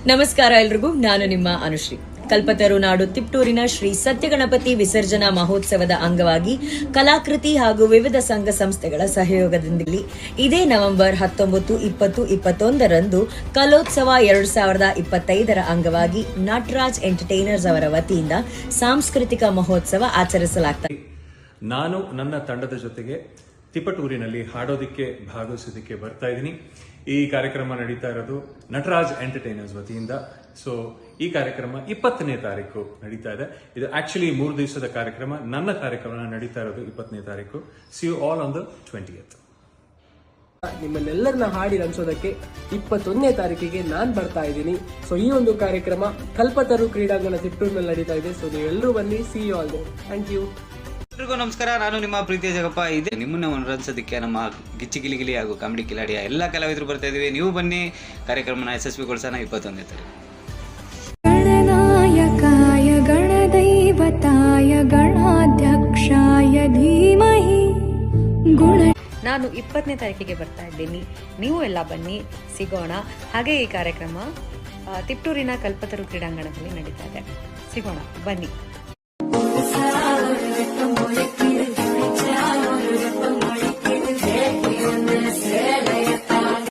ನಮಸ್ಕಾರ ಎಲ್ರಿಗೂ, ನಾನು ನಿಮ್ಮ ಅನುಶ್ರೀ. ಕಲ್ಪತರು ನಾಡು ತಿಪ್ಟೂರಿನ ಶ್ರೀ ಸತ್ಯಗಣಪತಿ ವಿಸರ್ಜನಾ ಮಹೋತ್ಸವದ ಅಂಗವಾಗಿ ಕಲಾಕೃತಿ ಹಾಗೂ ವಿವಿಧ ಸಂಘ ಸಂಸ್ಥೆಗಳ ಸಹಯೋಗದೊಂದಿಗೆ ಇದೇ ನವೆಂಬರ್ 19, 20, 21ರಂದು ಕಲೋತ್ಸವ 2025ರ ಅಂಗವಾಗಿ ನಟರಾಜ್ ಎಂಟರ್ಟೈನರ್ಸ್ ಅವರ ವತಿಯಿಂದ ಸಾಂಸ್ಕೃತಿಕ ಮಹೋತ್ಸವ ಆಚರಿಸಲಾಗುತ್ತದೆ. ನಾನು ನನ್ನ ತಂಡದ ಜೊತೆಗೆ ತಿಪಟೂರಿನಲ್ಲಿ ಹಾಡೋದಿಕ್ಕೆ ಭಾಗವಹಿಸೋದಿಕ್ಕೆ ಬರ್ತಾ ಇದ್ದೀನಿ. ಈ ಕಾರ್ಯಕ್ರಮ ನಡೀತಾ ಇರೋದು ನಟರಾಜ್ ಎಂಟರ್ಟೈನರ್ಸ್ ವತಿಯಿಂದ. ಸೊ ಈ ಕಾರ್ಯಕ್ರಮ 20ನೇ ತಾರೀಕು ನಡೀತಾ ಇದೆ. ಇದು ಆಕ್ಚುಲಿ 3 ದಿವಸದ ಕಾರ್ಯಕ್ರಮ. ನನ್ನ ಕಾರ್ಯಕ್ರಮ ನಡೀತಾ ಇರೋದು 20ನೇ ತಾರೀಕು. See you all on the 20th. ನಿಮ್ಮನ್ನೆಲ್ಲರನ್ನ ಹಾಡಿ ರಂಚೋದಕ್ಕೆ 21ನೇ ತಾರೀಕಿಗೆ ನಾನು ಬರ್ತಾ ಇದ್ದೀನಿ. ಸೊ ಈ ಒಂದು ಕಾರ್ಯಕ್ರಮ ಕಲ್ಪತರು ಕ್ರೀಡಾಂಗಣ ತಿಪ್ಟೂರಿನಲ್ಲಿ ನಡೀತಾ ಇದೆ. ಸೊ ನೀವೆಲ್ಲರೂ ಬನ್ನಿ. See you all there. Thank you. ಎಲ್ರಿಗೂ ನಮಸ್ಕಾರ. ನಾನು ನಿಮ್ಮ ಪ್ರೀತಿಯ ಜಗಪ್ಪ. ಇದೆ ನಿಮ್ಮನ್ನ ಮನರಂಜಿಸೋದಕ್ಕೆ ನಮ್ಮ ಗಿಚ್ಚಿ ಗಿಲಿಗಿಲಿ ಹಾಗೂ ಕಾಮಿಡಿ ಕಿಲಾಡಿಯ ಎಲ್ಲ ಕಲಾವಿದರು ಬರ್ತಾ ಇದೀವಿ. ನೀವು ಬನ್ನಿ, ಕಾರ್ಯಕ್ರಮನ ಯಶಸ್ವಿಗೊಳಿಸೋಣ 21ನೇ ತಾರೀಕು. ಗಣನಾಯಕಾಯ ಗಣದೈವತಾಯ ಗಣಾಧ್ಯಕ್ಷಾಯ ಧೀಮಹಿ ನಾನು 20ನೇ ತಾರೀಕಿಗೆ ಬರ್ತಾ ಇದ್ದೀನಿ. ನೀವು ಎಲ್ಲ ಬನ್ನಿ, ಸಿಗೋಣ. ಹಾಗೆ ಈ ಕಾರ್ಯಕ್ರಮ ತಿಪ್ಟೂರಿನ ಕಲ್ಪತರು ಕ್ರೀಡಾಂಗಣದಲ್ಲಿ ನಡೀತಾ ಇದೆ. ಸಿಗೋಣ, ಬನ್ನಿ.